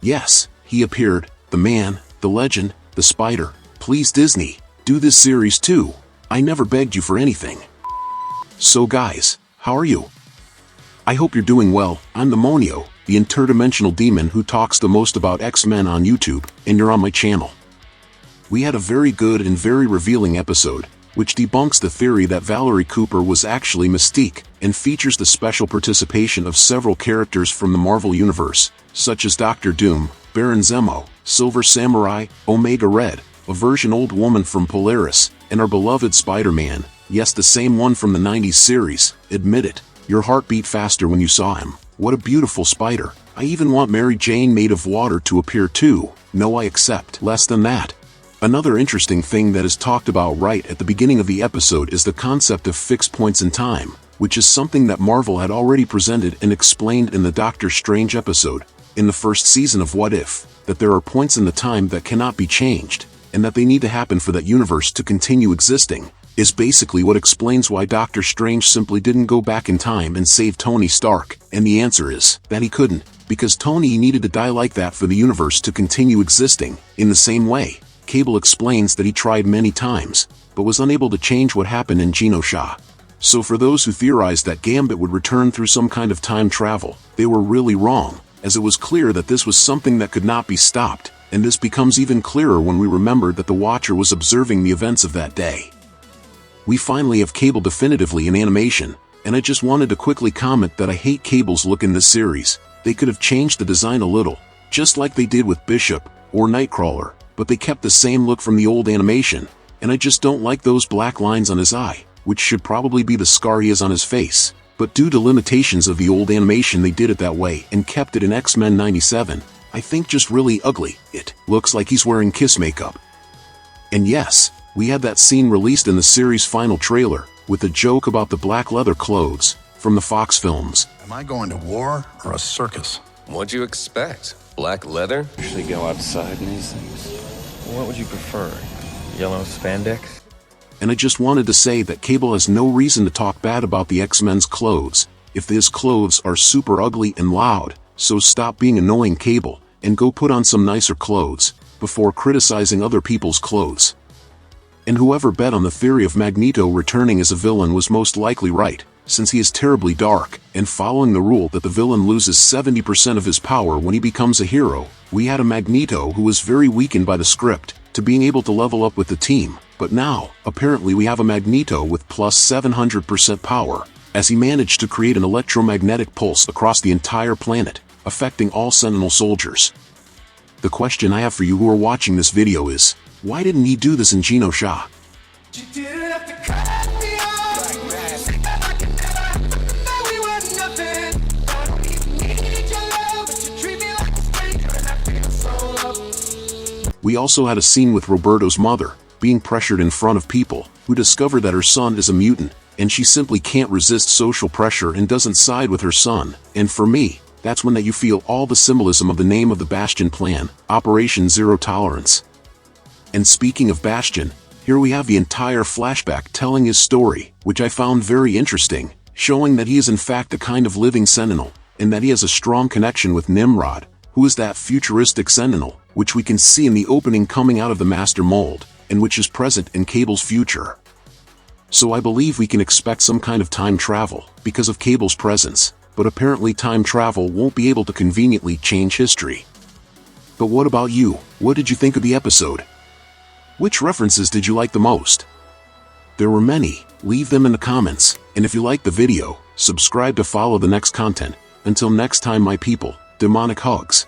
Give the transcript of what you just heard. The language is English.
Yes, he appeared, the man, the legend, the spider. Please Disney, do this series too. I never begged you for anything. So guys, how are you? I hope you're doing well. I'm the Monio, the interdimensional demon who talks the most about X-Men on YouTube, and you're on my channel. We had a very good and very revealing episode, which debunks the theory that Valerie Cooper was actually Mystique, and features the special participation of several characters from the Marvel Universe, such as Doctor Doom, Baron Zemo, Silver Samurai, Omega Red, a version old woman from Polaris, and our beloved Spider-Man, yes, the same one from the 90s series. Admit it, your heart beat faster when you saw him. What a beautiful spider. I even want Mary Jane made of water to appear too. No, I accept less than that. Another interesting thing that is talked about right at the beginning of the episode is the concept of fixed points in time, which is something that Marvel had already presented and explained in the Doctor Strange episode, in the first season of What If, that there are points in the time that cannot be changed, and that they need to happen for that universe to continue existing, is basically what explains why Doctor Strange simply didn't go back in time and save Tony Stark, and the answer is that he couldn't, because Tony needed to die like that for the universe to continue existing. In the same way, Cable explains that he tried many times, but was unable to change what happened in Genosha. So for those who theorized that Gambit would return through some kind of time travel, they were really wrong, as it was clear that this was something that could not be stopped, and this becomes even clearer when we remember that the Watcher was observing the events of that day. We finally have Cable definitively in animation, and I just wanted to quickly comment that I hate Cable's look in this series. They could have changed the design a little, just like they did with Bishop or Nightcrawler, but they kept the same look from the old animation, and I just don't like those black lines on his eye, which should probably be the scar he has on his face. But due to limitations of the old animation, they did it that way and kept it in X-Men 97. I think just really ugly. It looks like he's wearing Kiss makeup. And yes, we had that scene released in the series' final trailer, with a joke about the black leather clothes, from the Fox films. Am I going to war or a circus? What'd you expect? Black leather? Usually go outside in these things. What would you prefer? Yellow spandex? And I just wanted to say that Cable has no reason to talk bad about the X-Men's clothes, if his clothes are super ugly and loud, so stop being annoying, Cable, and go put on some nicer clothes, before criticizing other people's clothes. And whoever bet on the theory of Magneto returning as a villain was most likely right, since he is terribly dark, and following the rule that the villain loses 70% of his power when he becomes a hero, we had a Magneto who was very weakened by the script, to being able to level up with the team, but now, apparently we have a Magneto with plus 700% power, as he managed to create an electromagnetic pulse across the entire planet, affecting all Sentinel soldiers. The question I have for you who are watching this video is, why didn't he do this in Genosha? We also had a scene with Roberto's mother, being pressured in front of people, who discover that her son is a mutant, and she simply can't resist social pressure and doesn't side with her son. And for me, that's when you feel all the symbolism of the name of the Bastion plan, Operation Zero Tolerance. And speaking of Bastion, here we have the entire flashback telling his story, which I found very interesting, showing that he is in fact a kind of living Sentinel, and that he has a strong connection with Nimrod, who is that futuristic Sentinel, which we can see in the opening coming out of the Master Mold, and which is present in Cable's future. So I believe we can expect some kind of time travel, because of Cable's presence, but apparently time travel won't be able to conveniently change history. But what about you? What did you think of the episode? Which references did you like the most? There were many. Leave them in the comments, and if you liked the video, subscribe to follow the next content. Until next time, my people, demonic hugs.